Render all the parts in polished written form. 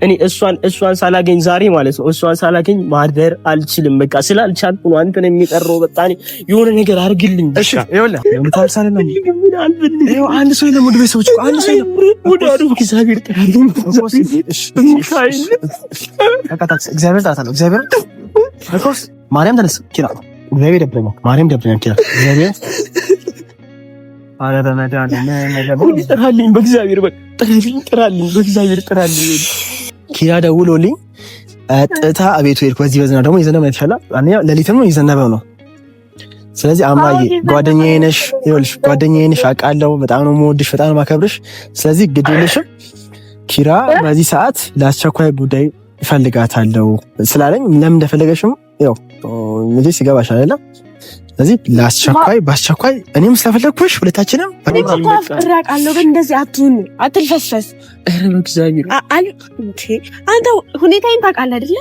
እኔ እሷን ሳላገኝ ዛሬ ማለት ነው እሷን ሳላገኝ ማደር አልችልም። በቃ ስላልቻልኩ ነው አንተን የሚቀረው። በጣም የሆነ ነገር አድርግልኝ። እሺ ይኸውልህ ለምታልሳለ ነው ይኸው አንድ ሰው የለም። ወደ ቤተሰቦች አንድ ሰው የለም። ወደ አዱ እግዚአብሔር ጠራኝ። እግዚአብሔር ጠራታለሁ። እግዚአብሔር እኮስ ማርያም ተነስ ኪራ እግዚአብሔር ደብረኛ ማርያም ደብረኛ ኪራ እግዚአብሔር አረ ጥራልኝ በእግዚአብሔር በቃ ጥራልኝ በእግዚአብሔር ጥራልኝ። ኪራ ደውሎልኝ ቀጥታ አቤቱ ሄድኩ። በዚህ በዝናብ ደግሞ የዘነበ ነው የተሻለ አንኛ ሌሊትም የዘነበው ነው። ስለዚህ አማዬ ጓደኛዬ ነሽ፣ ይኸውልሽ ጓደኛዬ ነሽ አውቃለሁ። በጣም ነው የምወድሽ፣ በጣም ነው የማከብርሽ። ስለዚህ ግድ የለሽም ኪራ በዚህ ሰዓት ለአስቸኳይ ጉዳይ እፈልጋታለሁ ስላለኝ ለምን እንደፈለገሽም ያው እንግዲህ ሲገባሽ አይደለም። ስለዚህ ለአስቸኳይ በአስቸኳይ እኔም ስለፈለግኩሽ ሁለታችንም አፍቅራቃለሁ። እንደዚህ አትሁን፣ አትልፈስፈስ። አንተ ሁኔታዬን ታውቃለህ አይደለ?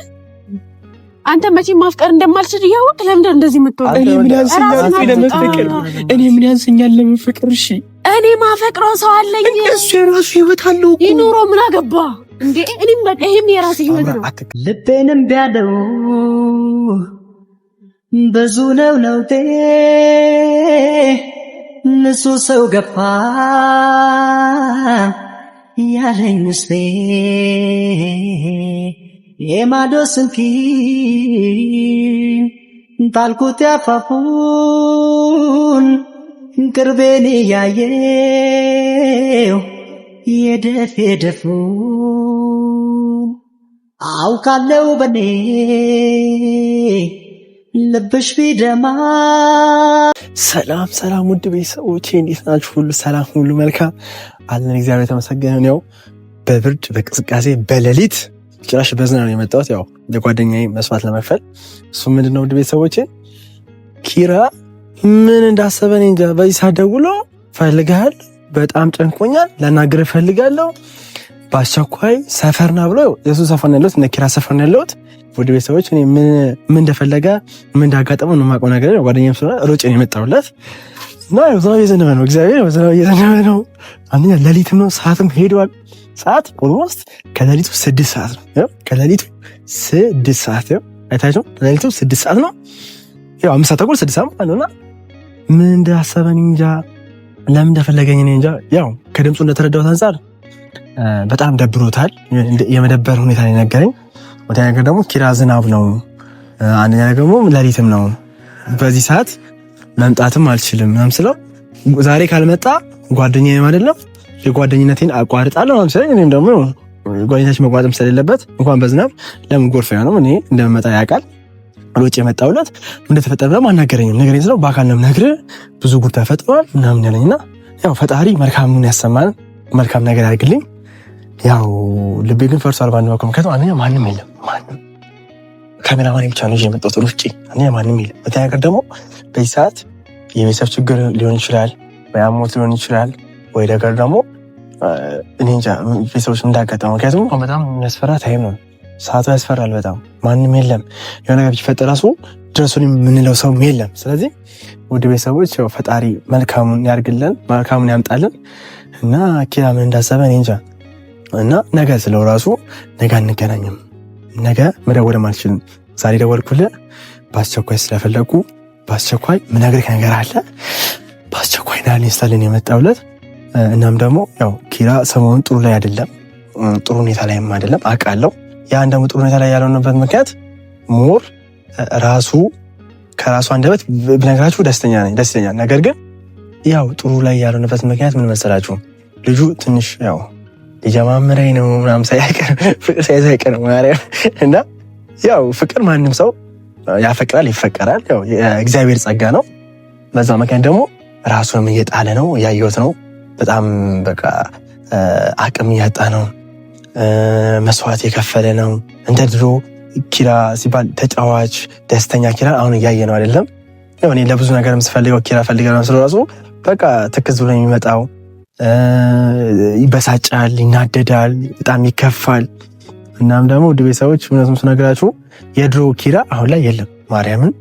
አንተ መቼም ማፍቀር እንደማልችል እያወቅህ ለምንድን ነው እንደዚህ የምትሆነው? እኔ ምን ያንሰኛል ለመፍቀር? እሺ እኔ ማፈቅረው ሰው አለኝ። እሱ የራሱ ህይወት አለው እኮ ይኑሮ። ምን አገባ እንዴ? እኔም በቃ ይሄም የራሴ ህይወት ነው። ልቤንም ቢያለው ብዙ ነው ለውጤ ንሱ ሰው ገፋ ያለኝ ምስሌ የማዶ ስንኪ ጣልኩት ያፋፉን ቅርቤን ያየው የደፍ የደፉ አውቃለው በኔ ልብሽ ቢደማ። ሰላም ሰላም ውድ ቤተሰቦቼ እንዴት ናችሁ? ሁሉ ሰላም፣ ሁሉ መልካም አለን። እግዚአብሔር የተመሰገነ ነው። በብርድ በቅዝቃዜ በሌሊት ጭራሽ በዝናብ ነው የመጣሁት፣ ያው የጓደኛዬ መስዋዕት ለመክፈል። እሱ ምንድነው ውድ ቤተሰቦቼ ኪራ ምን እንዳሰበ እኔ እንጃ። በዚህ ሰዓት ደውሎ ፈልጋል፣ በጣም ጨንቆኛል፣ ላናግርህ ፈልጋለሁ በአስቸኳይ ሰፈርና ብሎ የሱ ሰፈር ነው ያለሁት፣ እነ ኪራ ሰፈር ነው ያለሁት። ውድ ቤተሰቦች እኔ ምን እንደፈለገ ምን እንዳጋጠመው ነው የማውቀው ነገር ነው። ጓደኛዬም ስለሆነ ሮጬ ነው የመጣሁለት እና ዝናብ እየዘነበ ነው። እግዚአብሔር ዝናብ እየዘነበ ነው። አንደኛ ሌሊትም ነው፣ ሰዓትም ሄዷል። ሰዓት ኦልሞስት ከሌሊቱ 6 ሰዓት ነው። ከሌሊቱ 6 ሰዓት ነው። አይታችሁ ከሌሊቱ 6 ሰዓት ነው። ያው 5 ሰዓት ተኩል 6 ሰዓት ማለት ነውና ምን እንዳሰበኝ እንጃ፣ ለምን እንደፈለገኝ እኔ እንጃ። ያው ከድምፁ እንደተረዳሁት አንፃር በጣም ደብሮታል። የመደበር ሁኔታ ነው የነገረኝ። ወደ ነገር ደግሞ ኪራ ዝናብ ነው፣ አንደኛ ደግሞ ሌሊትም ነው። በዚህ ሰዓት መምጣትም አልችልም ምናምን ስለው ዛሬ ካልመጣ ጓደኛዬም አይደለም የጓደኝነቴን አቋርጣለሁ ምናምን ስለኝ እኔም ደግሞ ጓደኛችን መቋረጥም ስለሌለበት እንኳን በዝናብ ለምን ጎርፍ ነው እኔ እንደምመጣ ያውቃል። ሮጬ የመጣሁለት ምን እንደተፈጠረ ደግሞ አናገረኝም። ነገረኝ ስለው በአካል ነው የምነግርህ ብዙ ጉድ ተፈጥሯል ምናምን ያለኝና ያው ፈጣሪ መልካሙን ያሰማን፣ መልካም ነገር ያድርግልኝ። ያው ልቤ ግን ፈርሷል ባንድ በኩል። ምክንያቱም አንደኛ ማንም የለም፣ ማንም ካሜራማን ብቻ ነው የመጣሁት ውጪ፣ አንደኛ ማንም የለም። በተለይ ነገር ደግሞ በዚህ ሰዓት የቤተሰብ ችግር ሊሆን ይችላል፣ ወይ አሞት ሊሆን ይችላል፣ ወይ ነገር ደግሞ እኔ እንጃ ቤተሰቦች እንዳጋጠመው። ምክንያቱም በጣም የሚያስፈራ ታይም ነው፣ ሰዓቱ ያስፈራል በጣም። ማንም የለም፣ የሆነ ነገር ቢፈጠር ራሱ ድረሱን የምንለው ሰው የለም። ስለዚህ ውድ ቤተሰቦች ያው ፈጣሪ መልካሙን ያርግልን፣ መልካሙን ያምጣልን እና ኪራ ምን እንዳሰበ እኔ እንጃ። እና ነገ ስለው ራሱ ነገ አንገናኝም፣ ነገ መደወልም አልችልም። ዛሬ ደወልኩልህ በአስቸኳይ ስለፈለጉ በአስቸኳይ ምነግርህ ነገር አለ፣ በአስቸኳይ ና ሊንስታልን የመጣውለት። እናም ደግሞ ያው ኪራ ሰሞኑን ጥሩ ላይ አይደለም፣ ጥሩ ሁኔታ ላይም አይደለም አውቃለሁ። ያን ደግሞ ጥሩ ሁኔታ ላይ ያልሆነበት ምክንያት ሞር ራሱ ከራሱ አንደበት ብነግራችሁ ደስተኛ ነኝ፣ ደስተኛ ነገር ግን ያው ጥሩ ላይ ያልሆነበት ምክንያት ምን መሰላችሁ? ልጁ ትንሽ ያው የጀማምረኝ ነው ምናምን ሳይቀር ፍቅር ሳይቀር ማርያም። እና ያው ፍቅር ማንም ሰው ያፈቅራል ይፈቀራል፣ ያው የእግዚአብሔር ጸጋ ነው። በዛ ምክንያት ደግሞ ራሱንም እየጣለ ነው፣ ያየሁት ነው። በጣም በቃ አቅም እያጣ ነው፣ መስዋዕት የከፈለ ነው። እንደ ድሮ ኪራ ሲባል ተጫዋች ደስተኛ ኪራ አሁን እያየ ነው አይደለም። ያው እኔ ለብዙ ነገር ስፈልገው ኪራ ፈልገው ነው ራሱ በቃ ትክዝ ብሎ የሚመጣው ይበሳጫል፣ ይናደዳል፣ በጣም ይከፋል። እናም ደግሞ ውድ ቤተሰቦች እውነቱን ስነግራችሁ የድሮ ኪራ አሁን ላይ የለም። ማርያምን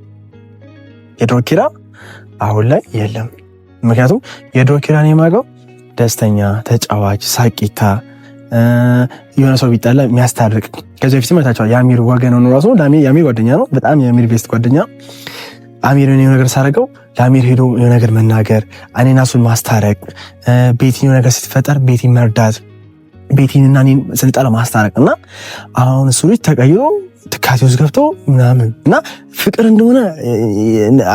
የድሮ ኪራ አሁን ላይ የለም። ምክንያቱም የድሮ ኪራን የማገው ደስተኛ ተጫዋች ሳቂታ የሆነ ሰው ቢጣላ የሚያስታርቅ ከዚህ በፊት መታችኋል። የአሚር ወገን ነው ራሱ የአሚር ጓደኛ ነው፣ በጣም የአሚር ቤስት ጓደኛ። አሚር የሆነ ነገር ሳደርገው ለአሚር ሄዶ የሆነ ነገር መናገር፣ እኔና እሱን ማስታረቅ፣ ቤቲን የሆነ ነገር ስትፈጠር ቤቲን መርዳት፣ ቤቲንና እኔን ስንጣላ ማስታረቅ እና አሁን እሱ ልጅ ተቀይሮ ትካቴ ውስጥ ገብቶ ምናምን እና ፍቅር እንደሆነ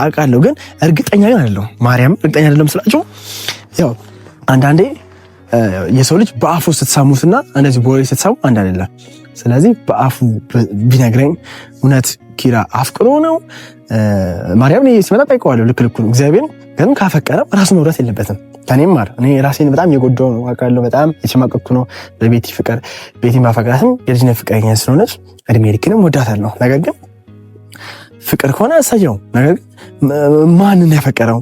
አውቃለሁ፣ ግን እርግጠኛ ግን አይደለሁም። ማርያም እርግጠኛ አይደለም ስላችሁ ያው አንዳንዴ የሰው ልጅ በአፉ ስትሰሙትና እንደዚህ በወሬ ስትሰሙ አንድ አይደለም። ስለዚህ በአፉ ቢነግረኝ እውነት ኪራ አፍቅሮ ነው ማርያም እኔ ሲመጣ ጠይቀዋለሁ። ልክ ልኩን እግዚአብሔር ግን ካፈቀረም ራሱ መውደት የለበትም። ከኔም ማር እኔ ራሴን በጣም የጎዳው ነው አውቃለሁ። በጣም የተሸማቀቅኩ ነው በቤቲ ፍቅር። ቤቲን ማፈቅራትም የልጅነት ፍቅረኛ ስለሆነች እድሜ ልክንም ወዳታለሁ። ነገር ግን ፍቅር ከሆነ እሰየው። ነገር ግን ማንን ያፈቀረው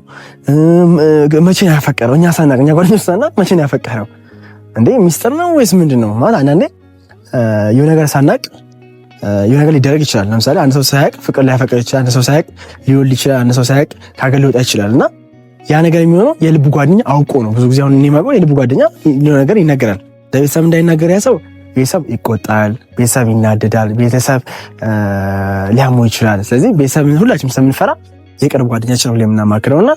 መቼ ነው ያፈቀረው? እኛ ሳናቅ እኛ ጓደኞች ሳናቅ መቼ ነው ያፈቀረው እንዴ? ሚስጥር ነው ወይስ ምንድነው? ማለት አንዳንዴ የሆነ ነገር ሳናቅ የሆነ ነገር ሊደረግ ይችላል። ለምሳሌ አንድ ሰው ሳያቅ ፍቅር ሊያፈቅር ይችላል። አንድ ሰው ሳያቅ ሊወልድ ይችላል። አንድ ሰው ሳያቅ ከሀገር ሊወጣ ይችላል። እና ያ ነገር የሚሆነው የልብ ጓደኛ አውቆ ነው። ብዙ ጊዜ አሁን እኔ የማውቀው የልብ ጓደኛ የሆነ ነገር ይነገራል። ለቤተሰብ እንዳይናገር ያ ሰው ቤተሰብ ይቆጣል፣ ቤተሰብ ይናደዳል፣ ቤተሰብ ሊያሞ ይችላል። ስለዚህ ቤተሰብ ሁላችንም ስለምንፈራ የቅርብ ጓደኛችን ነው የምናማክረው። እና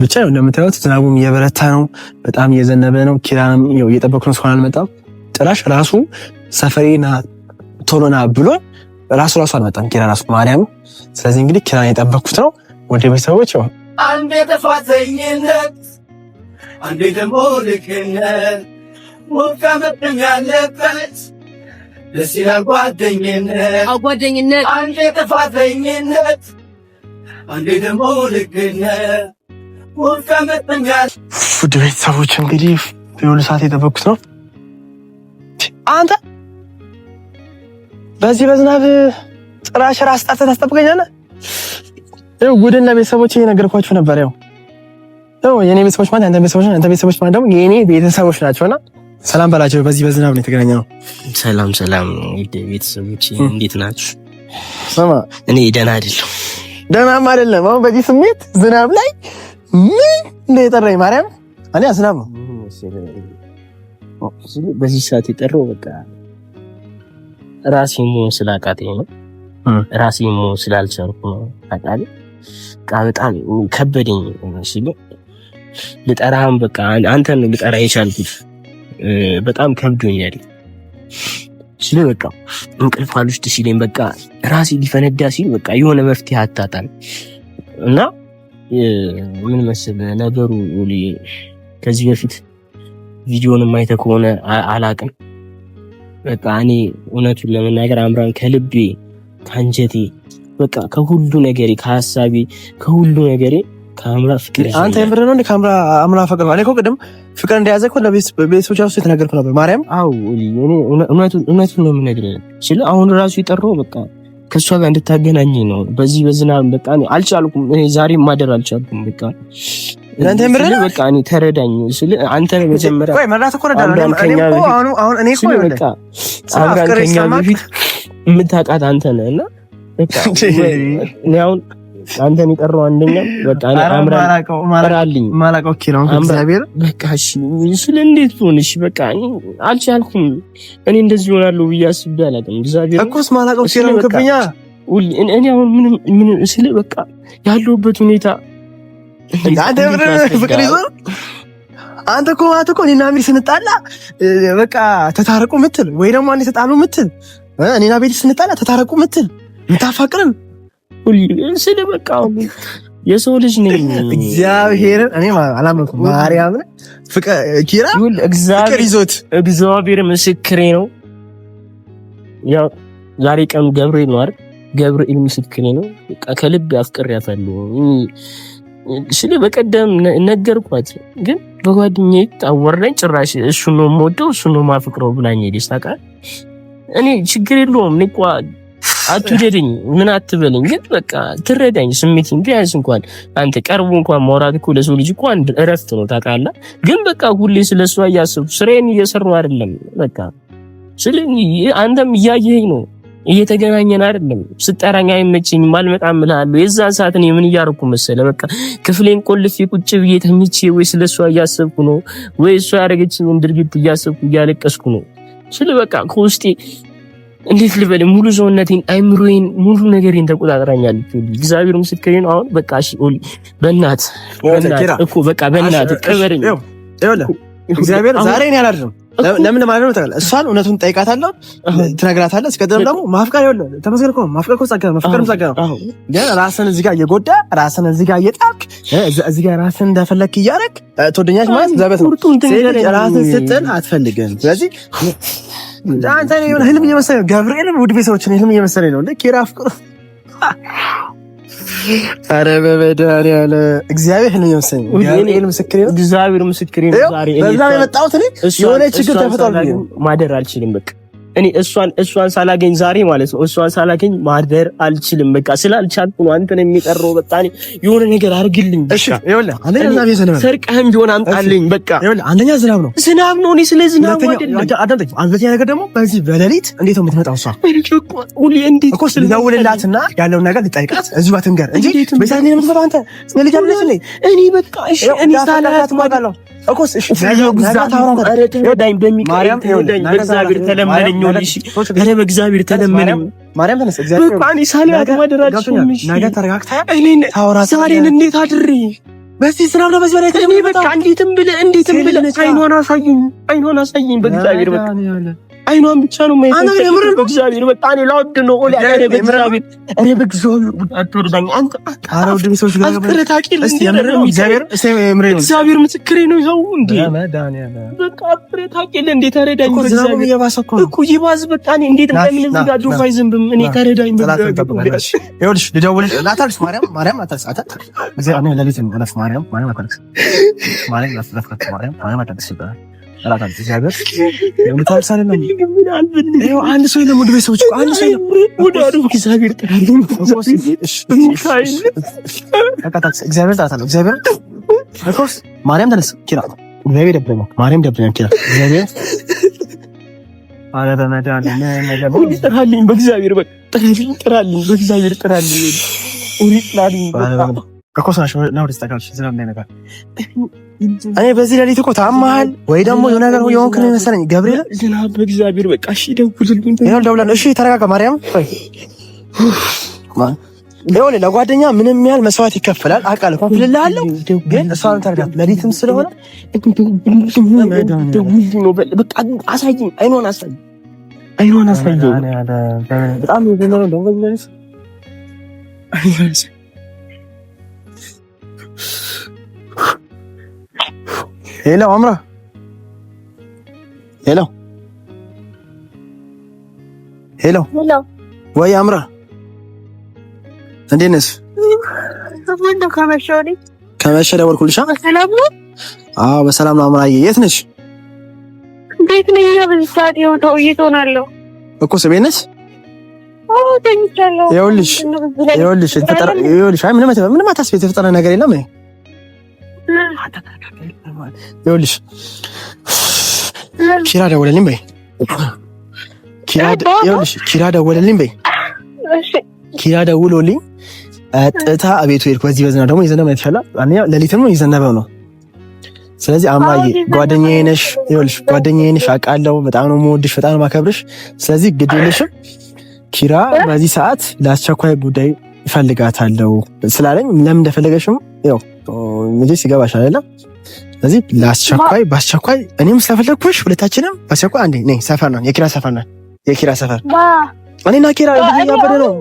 ብቻ ነው እንደምታዩት ዝናቡም እየበረታ ነው፣ በጣም እየዘነበ ነው። ኪራንም እየጠበቅነው እስካሁን አልመጣም። ጭራሽ ራሱ ሰፈሬና ቶሎና ብሎ ራሱ አልመጣም ኪራ ራሱ ማርያም። ስለዚህ እንግዲህ ኪራን የጠበቅኩት ነው። ወደ ቤተሰቦች አንዴ ጥፋተኝነት አንዴ ደግሞ ልክነት ወቃ መጥም ያለበት ደስ ይላል ጓደኝነት አንዴ ጥፋተኝነት አንዴ ደግሞ ልክነት ወቃ መጥም ያለ ውድ ቤተሰቦች እንግዲህ የሁሉ ሰዓት የጠበቅኩት ነው። አንተ በዚህ በዝናብ ጭራሽ ራስ ጠርተህ ታስጠብቀኛለህ? ይኸው ጉድና ቤተሰቦች እየነገርኳችሁ ነበር። ይኸው የኔ ቤተሰቦች ማለት አንተ ቤተሰቦች፣ አንተ ቤተሰቦች ማለት ደግሞ የኔ ቤተሰቦች ናቸውና ሰላም በላቸው። በዚህ በዝናብ ነው የተገናኘነው። ሰላም ሰላም ቤተሰቦች እንዴት ናችሁ? ማማ እኔ ደህና አይደለሁ። ደህናም አይደለም። አሁን በዚህ ስሜት ዝናብ ላይ ምን እንደጠራኝ ማርያም እኔ ዝናብ ነው በዚህ ሰዓት የጠራው በቃ ራሴን መሆን ስላቃተኝ ነው። ራሴን መሆን ስላልቻልኩ ነው። ታውቃለህ በጣም ከበደኝ ሲሉ ልጠራህም በቃ አንተን ልጠራ የቻልኩት በጣም ከብዶኛል ሲሉ በቃ እንቅልፍ አልወስድ ሲለኝ በቃ ራሴ ሊፈነዳ ሲል በቃ የሆነ መፍትሄ አታጣም እና ምን መሰለህ ነገሩ ከዚህ በፊት ቪዲዮንም አይተህ ከሆነ አላቅም በቃ እኔ እውነቱን ለመናገር አምራን ከልቤ ከአንጀቴ በቃ ከሁሉ ነገሬ ከሐሳቤ ከሁሉ ነገሬ ከአምራ ፍቅር አንተ የምር ነው እንደ ከአምራ አምራ ፍቅር ነው። እኔ እኮ ቅድም ፍቅር እንደያዘ እኮ ለቤተሰቦች ውስጥ የተናገርኩ ነበር ማርያም። አዎ እኔ እውነቱን ነው የምነግርህ ሲል አሁን ራሱ የጠራው በቃ ከሷ ጋር እንድታገናኝ ነው። በዚህ በዝናብ በቃ አልቻልኩም። እኔ ዛሬ ማደር አልቻልኩም። በቃ አንተ የምር ነው በቃ እኔ ተረዳኝ ሲል አንተ መጀመሪያ ቆይ መራት እኮ ረዳለሁ። እኔ እኮ አሁን እኔ እኮ በቃ አምራን ከኛ በፊት የምታውቃት አንተ ነህ እና በቃ እኔ አሁን አንተን የጠራው አንደኛ በቃ እኔ አምራን ማራልኝ ማላቀው ኪራው እግዚአብሔር በቃ እሺ ስለ እንዴት ሆነሽ በቃ አልቻልኩም። እኔ እንደዚህ ሆናለሁ ብዬ አስቤ አላውቅም። እግዚአብሔር እኮስ ማላቀው ኪራው ከብኛ እኔ አሁን ምን ስለ በቃ ያለሁበት ሁኔታ አንተ ፍቅር ይዞ አንተ እኮ እኔና አሚር ስንጣላ በቃ ተታረቁ ምትል ወይ ደግሞ አንዴ ተጣሉ ምትል እኔና ቤት ስንጣላ ተታረቁ ምትል ምታፋቅርን ስለ በቃ የሰው ልጅ ነኝ። እግዚአብሔርን እኔ አላመንኩም። ማርያምን ፍቅር ኪራ ፍቅር ይዞት እግዚአብሔር ምስክሬ ነው። ያው ዛሬ ቀኑ ገብርኤል ነው አይደል? ገብርኤል ምስክሬ ነው። በቃ ከልብ አፍቅሬያታለሁ። ስለ በቀደም ነገርኳት፣ ግን በጓደኛዬ ታወራኝ። ጭራሽ እሱ ነው የምወደው እሱ ነው የማፈቅረው ብላኝ ሄደች። ታውቃለህ እኔ ችግር የለውም እኔ እኮ አትውደደኝ ምን አትበለኝ፣ ግን በቃ ትረዳኝ ስሜቴን ቢያንስ እንኳን አንተ ቀርቦ እንኳን ማውራት እኮ ለሰው ልጅ እኮ አንድ እረፍት ነው ታውቃለህ። ግን በቃ ሁሌ ስለሷ እያሰብኩ ስራዬን እየሰራሁ አይደለም። በቃ ስለዚህ አንተም እያየኸኝ ነው፣ እየተገናኘን አይደለም። ስጠራኝ አይመቸኝም አልመጣም እልሃለሁ። የዛን ሰዓት እኔ ምን እያደረኩ መሰለህ በቃ ክፍሌን ቆልፌ ቁጭ ብዬ ተኝቼ ወይ ስለሷ እያሰብኩ ነው ወይ እሷ ያደረገችውን ድርጊት እያሰብኩ እያለቀስኩ ነው። ስለ በቃ ከውስጤ እንዴት ልበል ሙሉ ሰውነቴን አይምሮዬን ሙሉ ነገሬን ተቆጣጥራኛለች። እግዚአብሔር ምስክሬ ነው። አሁን በቃ እሺ ኦሊ በእናት እኮ በቃ በእናት ቀበረኝ። እግዚአብሔር ዛሬ እኔ አላድርም። ለምን ማለት ነው ታውቃለህ? እሷን እውነቱን ጠይቃታለሁ፣ ትነግራታለህ። ሲቀጥልም ደግሞ ማፍቀር ይኸውልህ ተመስገን እኮ ማፍቀር እኮ ጸጋ ነው። ማፍቀርም ጸጋ ነው። ግን ራስን እዚህ ጋር እየጎዳ ራስን እዚህ ጋር እየጣልክ እዚህ ጋር ራስን እንደፈለክ እያደረክ ትወደኛለች ማለት ዘበት ነው። ራስን ስትል አትፈልግም። ስለዚህ አንተ የሆነ ህልም እየመሰለኝ ነው። ገብርኤል ውድ ቤተሰቦችን ህልም እየመሰለኝ ነው። ልክ የራፍ ቁር አረ በመድኃኒዓለም እግዚአብሔር ህልም እየመሰለኝ ነው። ገብርኤል ምስክሬ ነው። እግዚአብሔር ምስክሬ ነው። ዛሬ በዛ የመጣሁት እኔ የሆነ ችግር ተፈጥሯል። ማደር አልችልም በቃ እኔ እሷን ሳላገኝ ዛሬ ማለት ነው እሷን ሳላገኝ ማደር አልችልም። በቃ ስላልቻልኩ ነው አንተን የሚቀረው። በቃ እኔ የሆነ ነገር አድርግልኝ። እሺ ይኸውልህ አንደኛ ዝናብ ይዘንባል፣ ሰርቀህም ቢሆን አምጣልኝ። በቃ ይኸውልህ አንደኛ ዝናብ ነው እኔ ስለዚህ ዝናብ አይደለም አዳምጠኝ። አንተኛ ነገር ደግሞ በዚህ በሌሊት እንዴት ነው የምትመጣው? እሷ ሁሌ እንዴት እኮ ስለደውልላትና ያለውን ነገር ልጠይቃት እዚሁ ባትንገር እንጂ በዛኔ ነው የምትመጣው። አንተ ስለልጅ አይደለሽ እንዴ? እኔ በቃ እሺ እኔ ሳላያት ማጋለው እኮ እሺ በእግዚአብሔር ተለመነኝ። ኧረ በእግዚአብሔር ተለመነኝ። ማርያም ተነስ እግዚአብሔር በቃ ሳላያት ማደራችሁ ነገ ተረጋግታ ዛሬን እንዴት አድሬ በዚህ ዝናብ ነው በዚህ በላይ ተደምጣ በቃ እንዴትም ብለህ አይኗን አሳየኝ በእግዚአብሔር በቃ አይኗን ብቻ ነው ማየት ነው በእግዚአብሔር በቃ እኔ ላውድ ነው ኦላ ኧረ በእግዚአብሔር አትወርዳኝ አንተ ኧረ ውድ ሰዎች ጋር እስቲ የምረው እግዚአብሔር ምስክሬ ነው። ይኸው እንዴ በቃ አትረታቂል እንዴ ተረዳኝ በእግዚአብሔር እኮ ይባዝ በቃ እኔ እንዴት እንደምን ዝጋጁ አይዘንብም እኔ ተረዳኝ በእግዚአብሔር ይኸውልሽ ልደውልሽ ላታልሽ ማርያም አታልሽ እግዚአብሔር እኔ ለሊት ነው ለፍ ማርያም አታልሽ ማርያም አታልሽ አላታል እግዚአብሔር የምታልሳለ ነው። ይኸው አንድ ሰው የለም ወደ ቤተሰቦች አንድ ሰው የለም ወደ አሩ እግዚአብሔር ተራልኝ እግዚአብሔር ታታለ እግዚአብሔር አኮስ ማርያም ተነስ ኪራ እግዚአብሔር ደብረኝ ማርያም ደብረኝ ኪራ እግዚአብሔር አለ በመዳን ነገር ጥራልኝ በእግዚአብሔር በቃ ጥራልኝ በእግዚአብሔር ጥራልኝ ኡሪጥላልኝ አኮሳሽ ነው ደስታካሽ ዝናብ ላይ ነገር እኔ በዚህ ሌሊት እኮ ታማሃል ወይ ደግሞ የሆነ ነገር የሆንክ ነው መሰለኝ። ገብርኤል ዝናብ በእግዚአብሔር በቃ እሺ ደውልልኝ። ይሄው ደውለን እሺ ተረጋጋ ማርያም ይኸውልህ ለጓደኛ ምንም ያህል መስዋዕት ይከፈላል አውቃለሁ ከፍልልሃለሁ ግን እሷን ተረጋጋ ሌሊትም ስለሆነ ደውልልኝ ነው በቃ አሳይኝ አይኗን አሳይኝ በጣም ነው ደውልልኝ ሄሎ አምራ ሄሎ ወይ አምራ እንዴት ነሽ? ከመሸ ደወልኩልሽ። በሰላም ነው? አዎ በሰላም ነው አምራዬ። የት ነሽ? ቤት ነኝ። በዚህ ሰዓት እየሆናለሁ እኮ ቤት ነሽ? አዎ ተኝቻለሁ። ይኸውልሽ አይ ምንም አታስቢ የተፈጠረ ነገር የለም። ይኸውልሽ ኪራ ደወለልኝ በይ ኪራ ደወለልኝ በይ ኪራ ደውሎልኝ ቀጥታ አቤቱ ሄድኩ። በዚህ በዝናብ ደግሞ የዘነበ ይችላል አንኛ ሌሊትም የዘነበ ነው። ስለዚህ አምራዬ ጓደኛዬ ነሽ። ይኸውልሽ ጓደኛዬ ነሽ አውቃለሁ። በጣም ነው የምወድሽ፣ በጣም ነው የማከብርሽ። ስለዚህ ግድ የለሽም ኪራ በዚህ ሰዓት ለአስቸኳይ ጉዳይ እፈልጋታለሁ ስላለኝ ለምን እንደፈለገሽም ያው እንግዲህ ሲገባሽ አይደለም። ስለዚህ በአስቸኳይ እኔም ስለፈለግኩሽ ሁለታችንም በአስቸኳይ አንዴ ነይ። ሰፈር ነው የኪራ ሰፈር እኔና ኪራ እያበደ ነው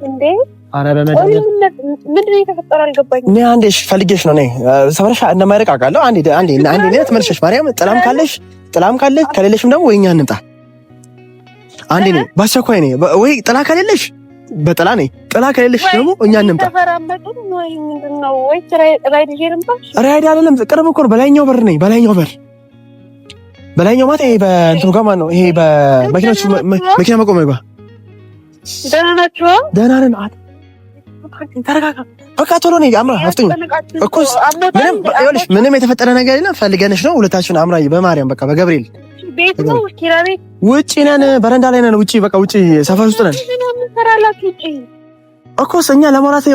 እንዴ? ኧረ በመድኃኒዓለም ምንድነው የተፈጠረ አልገባኝም። እኔ አንዴ ፈልጌሽ ነው ነይ። ሰፈርሽ እንደማይርቅ አውቃለሁ። አንዴ ነይ ተመልሰሽ ማርያም ጥላም ካለሽ ከሌለሽም ደግሞ ወይኛ እንምጣ። አንዴ ነይ በአስቸኳይ ነይ። ወይ ጥላ ከሌለሽ በጥላ ነይ፣ ጥላ ከሌለሽ ደግሞ እኛ እንምጣ። ራይድ አይደለም ቅርብ እኮ ነው። በላይኛው በር ነይ። በላይኛው ማለት ይሄ በእንትኑ ጋር ማለት ነው። ይሄ በመኪናዎች መኪና መቆሚያ ጋር ደህና ነን። ተረጋጋ በቃ ቶሎ ነይ። አምራ አፍጥኝ እኮ ምንም የተፈጠረ ነገር የለም። ፈልገንሽ ነው ሁለታችን። አምራዬ በማርያም በቃ በገብርኤል ቤት ነው ኪራ ቤት ውጪ ነን። በረንዳ ላይ ነን። ውጪ በቃ ውጪ ሰፈር ውስጥ ነን እኮ እኛ ለማውራት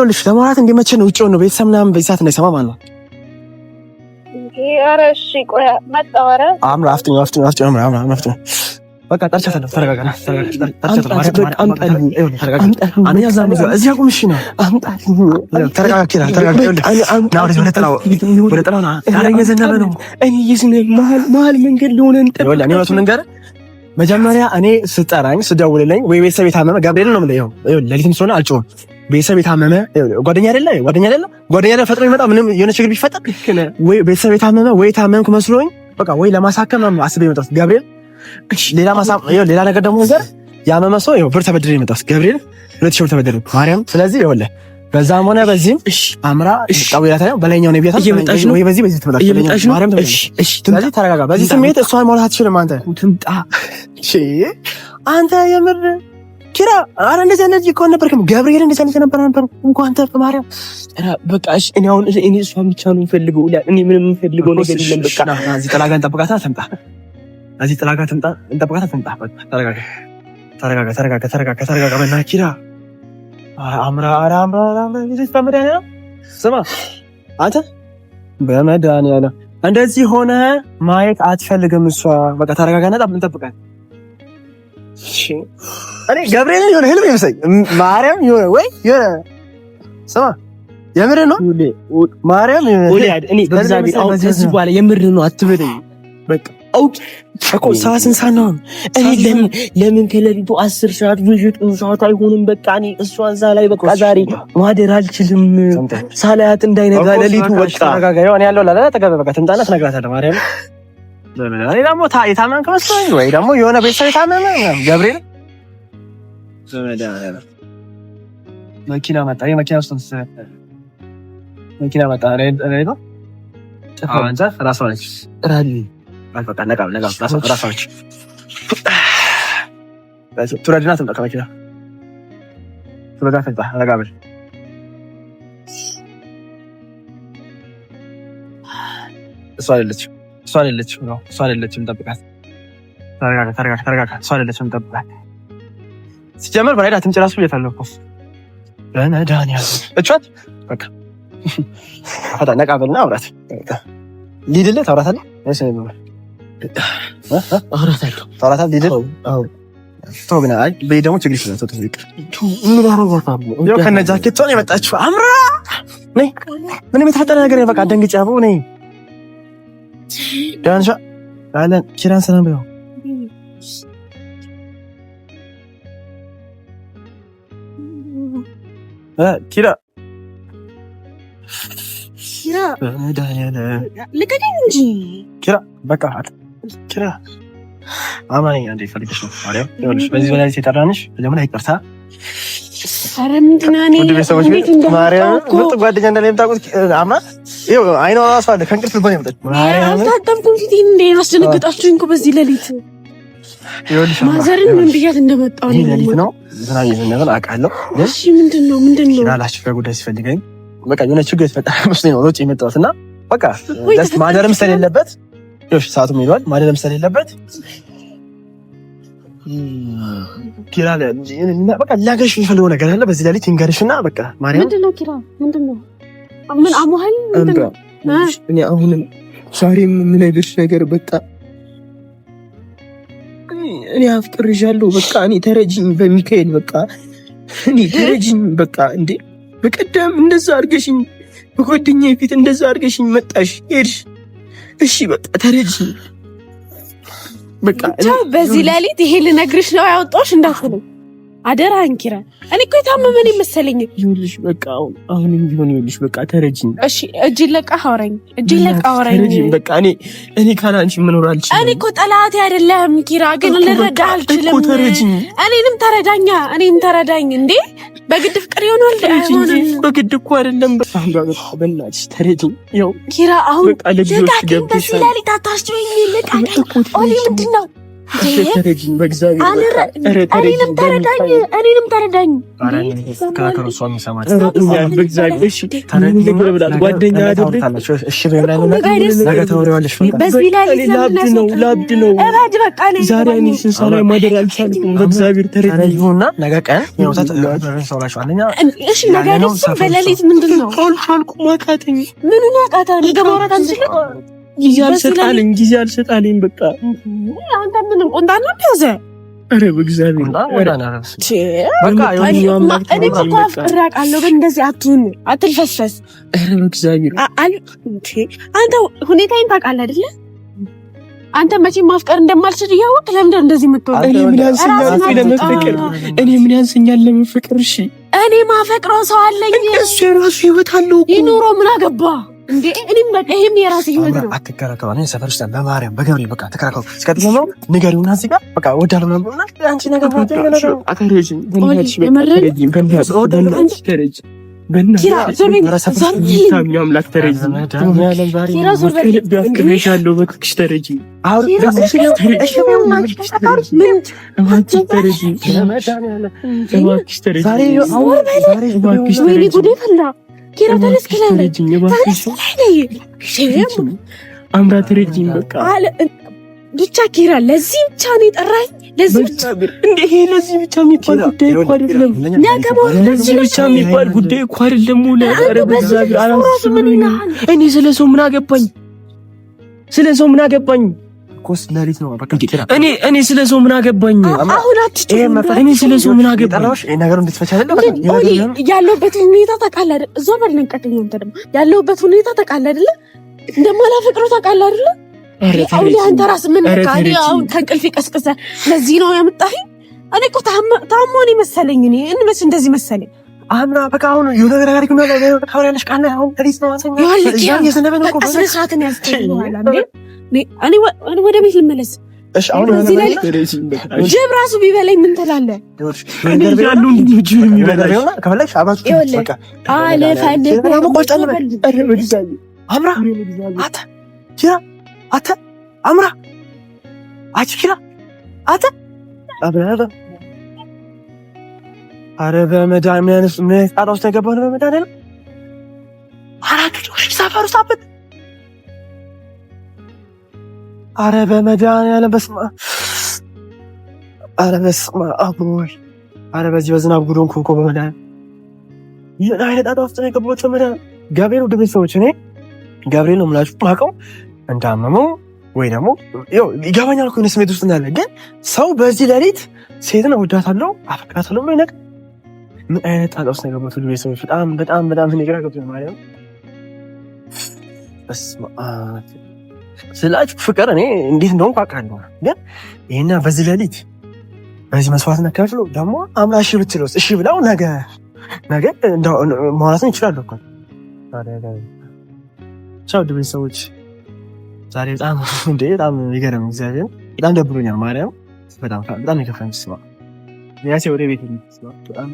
እንዲመቸን ውጪው ነው። ቤተሰብ ምናምን በዚህ ሰዓት እንዳይሰማ ማለት ነው። ኧረ እሺ ቆይ መጣሁ። ኧረ አምራ አፍጥኝ አምራ በቃ ጠርቻታለሁ። ተረጋጋ። መጀመሪያ እኔ ስጠራኝ ስደውልልኝ ወይ ቤተሰብ የታመመ ገብርኤል ነው የምልህ። ሌሊትም ስለሆነ አልጮህም። ቤተሰብ የታመመ ጓደኛ አይደለ ፈጥሮ ይመጣ ምንም የሆነ ችግር ቢፈጠር ወይ ቤተሰብ የታመመ ወይ ታመምኩ መስሎኝ በቃ ወይ ለማሳከም አስቤ የመጣሁት ገብርኤል። ሌላ ነገር ደግሞ ነገር ያመመ ሰው ብር ተበድሬ የመጣሁት ገብርኤል 2000 ብር ተበድሬ ማርያም። ስለዚህ ይኸውልህ በዛም ሆነ በዚህም አምራ ጣውያታ ነው በላይኛው ነው ቤታ ወይ በዚህ ትመጣለች ማርያም። ስለዚህ ተረጋጋ። በዚህ ስሜት እሷን ማውራት አትችልም አንተ ትምጣ። አንተ የምር ኪራ አረ እንደዚህ አይነት እኮ ነበርክም ገብርኤል እንደዚህ አይነት ነበር እንኳን አንተ ማርያም። በቃ እሺ እኔ አሁን እኔ እሷን ብቻ ነው የምፈልገው። እኔ ምንም የምፈልገው ነገር የለም። በቃ እዚህ ጠላጋ እንጠብቃታ ትምጣ። እዚህ ጠላጋ ትምጣ እንጠብቃታ ትምጣ። ተረጋጋ በእናትህ ኪራ። አምራ በመድኃኒዓለም ስማ አንተ በመድኃኒዓለም እንደዚህ ሆነ ማየት አትፈልግም እሷ። በቃ ተረጋጋና እንጠብቃት። እኔ ገብርኤልን የሆነ ህልም ይመስለኝ ማርያም የሆነ ወይ የሆነ ስማ የምር ነው ማርያም እኔ በዛቤ አሁን ከዚህ በኋላ የምር ነው አትበለኝ። በቃ አውቅ እኮ ሰዓትን ሳናውን እኔ ለምን ከሌሊቱ 10 ሰዓት ወይ ሰዓት አይሆንም። በቃ እኔ እሷ እዛ ላይ በቃ ዛሬ ማደር አልችልም። ሳላያት እንዳይነጋ ሌሊቱ በቃ ተረጋጋው። እኔ ያለው ለላ ተገበ በቃ ትምጣና ትነግራታለህ ማርያም። እኔ ደግሞ የታመምክ መስሎኝ ወይ ደግሞ የሆነ ቤተሰብ የታመመ ገብርኤል መኪና መጣ። የመኪና ውስጥ መኪና መጣ። ሬዶ አንተ ራሷ ነች ራሊ በቃ ነቃ ራሷ ነች። ቱረድና ትምጣ ከመኪና ቱረዳ ትምጣ። ነቃ በል እሷ አይደለችም። ጠብቃት። ተረጋጋ። እሷ አይደለችም። ጠብቃት። ሲጀመር በራይዳ ትምጭ ራሱ እየታለሁ እኮ በመድኃኒዓለም እቿት በቃ አታ ነቃ በልና አውራት ሊድልህ ታውራታለህ። እሺ ታውራታለህ ሊድል ተው ግን አይ በይ ደግሞ ችግር ይችላል። ተው ይቅር። ምን አረጋታለሁ? ያው ከነ ጃኬቷ ነው የመጣችው። አምራ ነይ ምንም የተፈጠረ ነገር በቃ ደንግጬ አቦ ነይ ዳንሻ አለን ኪራን ሰላም በይው። ኪራ በመድኃኒዓለም ልቀቀኝ እንጂ ኪራ በቃ ኪራ አማኝ አንዴ ፈልግሽ ነው ማርያም። ይኸውልሽ በዚህ በላይ የጠራንሽ ለምን አይቀርታ። ኧረ ምንድን ነው እኔ ቤተሰቦች ማርያም ምርጥ ጓደኛ እንዳለኝ የምታውቁት አማ ይኸው አይኗ ራሱ አለ ከእንቅልፍ ልቦ ነው የመጣችው። ማርያም አልታጠብኩም ፊቴ እንዴ አስደነገጣችሁኝ እኮ በዚህ ሌሊት። ይኸውልሽ ማዘርን ምን ብያት እንደመጣሁ ነው ሌሊት ነው ዝናብ እየዘነበ አውቃለሁ። እሺ ምንድን ነው ላላችሁ በጉዳይ ሲፈልገኝ በቃ የሆነ ችግር የተፈጠረ መስሎኝ ነው ውጭ የመጣሁት እና በቃ ደስ ማደርም ስለሌለበት ይኸውልሽ ሰዓቱም ሄዷል። ማደርም ስለሌለበት ኪራ በቃ ላገሽ የሚፈልገው ነገር አለ በዚህ ሌሊት ይንገርሽና በቃ ማርያም ምንድን ነው ኪራ ምንድን ነው ምን አሞሃል? ምንድን ነው እኔ አሁንም ዛሬም የምነግርሽ ነገር በቃ እኔ አፍቅርሻለሁ። በቃ እኔ ተረጅኝ በሚካኤል በቃ እኔ ተረጅኝ በቃ እንዴ በቀደም እንደዛ አድርገሽኝ በጓደኛዬ ፊት እንደዛ አድርገሽኝ መጣሽ ሄድሽ። እሺ በቃ ተረጅኝ በቃ በዚህ ሌሊት ይሄ ልነግርሽ ነው ያወጣሁሽ እንዳትለኝ አደራህን ኪራ። እኔ እኮ የታመመን መሰለኝ። ይኸውልሽ በቃ አሁንም ቢሆን ይኸውልሽ በቃ ተረጅኝ። እሺ እጅን ለቀህ አውራኝ፣ እጅን ለቀህ አውራኝ። ተረጅኝ በቃ እኔ ካላንቺ መኖር አልችልም። እኔ እኮ ጠላቴ አይደለም ኪራ፣ ግን ልረዳህ አልችልም። ተረጅኝ። እኔንም ተረዳኛ፣ እኔን ተረዳኝ። እንዴ በግድ ፍቅር ይሆናል? አይሆንም። በግድ እኮ አይደለም። በእናትሽ ተረጅኝ። ይኸው ኪራ አሁን በቃ ለልጆች ገብተሽ ለሊት አታስጨኝ። ልቀቀኝ። ኦሊ ምንድን ነው? ተረጅኝ በእግዚአብሔር እኔንም ተረዳኝ። ጓደኛ ላብድ ነው ዛሬ እኔ ስንሰራ ማደር አልቻልኩም። በእግዚአብሔር ተረጅኝና ነገ ቀን በሌሊት ምንድን ነው አልቻልኩም። አቃተኝ። ምኑን አቃታ? ነገ ማውራት አንችልም። ጊዜ አልሰጣለኝ በቃ አንተ ምንም ቆንጣና ቢያዘ አረ በእግዚአብሔር በቃ እኔ እኮ አፍቅሬያለሁ ግን እንደዚህ አትሁን አትልፈስፈስ አረ በእግዚአብሔር አንተ ሁኔታዬን ታውቃለህ አይደለ አንተ መቼም ማፍቀር እንደማልችል እያወቅህ ለምንድን እንደዚህ የምትሆነው? እኔ ምን ያንሰኛል ለመፍቀር? እሺ እኔ ማፈቅረው ሰው አለኝ። እሱ የራሱ ህይወት አለው እኮ ይኑሮ ምን አገባ እንዴ? እኔም በቃ ይሄም የራሴ ህይወት ነው። አትከራከሩ። እኔ ሰፈር ውስጥ በማርያም በገብርኤል በቃ ተከራከሩ። እስከዚህ ነው ንገሪውና እዚህ ጋር በቃ ወዳሉ ነውና አንቺ ነገር አታረጂኝ ብቻ ኪራ ለዚህ ብቻ ነው የጠራኝ። ለዚህ ብቻ እንደ ይሄ ለዚህ ብቻ የሚባል ጉዳይ እኮ አይደለም። ለዚህ ብቻ የሚባል ጉዳይ እኮ አይደለም። እኔ ስለ ሰው ምን አገባኝ? ስለ ሰው ምን አገባኝ? ኮስ ለሊት ነው በቃ እኔ ስለ ሰው ምን አገባኝ? አሁን አትችል። እኔ ስለ ሰው ምን አገባኝ? ይሄ ነገር እንድትፈቻ አይደለም። ያለሁበት ሁኔታ ታውቃለህ አይደል? እዛው በልን ቀጥኝ። አንተ ደግሞ ያለሁበት ሁኔታ ታውቃለህ አይደል? እንደማላፈቅረው ታውቃለህ አይደል? አሁን አንተ ራስህ ምን ነካኝ? አሁን ከእንቅልፍ ቀስቅሰህ ለዚህ ነው ያመጣኸኝ? እኔ እኮ ታሞኝ መሰለኝ። እኔ እንመስ እንደዚህ መሰለኝ። አምራ በቃ አሁን የሆነ ነገር አድርግ ነው ያለው ካውሪያለሽ ቃል ነው አሁን ከሪስ ነው አንሰኛ የዘነበን እኮ በስነ ስርዓትን ያስተውላል እንዴ? እኔ ወደ ቤት ልመለስ። እሺ አሁን እዚህ ላይ ጅብ ራሱ ቢበላኝ ምን ትላለህ? ያሉ ጅብ የሚበላኝ ከፈለግሽ አባቱ በቃ አለ ፈልግ አምራ አታ ኪራ አታ አምራ አቺ ኪራ አታ አብራራ አረ በመድኃኒዓለም ምን ጣጣ ውስጥ የገባው ነው? በመድኃኒዓለም አራት ልጆች ሰፈር ውስጥ አበት። አረ በመድኃኒዓለም በስመ አብ አረ በስመ አብ ወይ አረ በዚህ በዝናብ ጉዶን ኮንኮ በመድኃኒዓለም ምን አይነት ጣጣ ውስጥ ነው የገባው? በመድኃኒዓለም ገብርኤል ወደ ቤተሰቦች እኔ ገብርኤል ነው የምላችሁ ማውቀው እንዳመመው ወይ ደግሞ ያው ይገባኛል እኮ ነው ስሜት ውስጥ እንዳለ። ግን ሰው በዚህ ሌሊት ሴትን እወዳታለሁ አፈቅራታለሁ ብሎ ይነቅ ምን አይነት ጣጣ ውስጥ ነው የገባው? ሁሉ ቤተሰቦች በጣም እኔ ግራ ገብቶኝ ማለት ነው። በስመ አብ ስላችሁ ፍቅር እኔ እንዴት እንደሆንኩ አውቃለሁ። ግን ይሄና በዚህ ሌሊት በዚህ መስዋዕትነት ከፍሎ ደግሞ አምራ እሺ ብትለውስ እሺ ብለው ነገ እንደው ማውራትን ይችላል እኮ ቻው ቤተሰቦች። ዛሬ በጣም ይገርም እግዚአብሔር በጣም ደብሮኛል። ማርያም በጣም የከፋኝ ስማ ያሴ ወደ ቤት ነው በጣም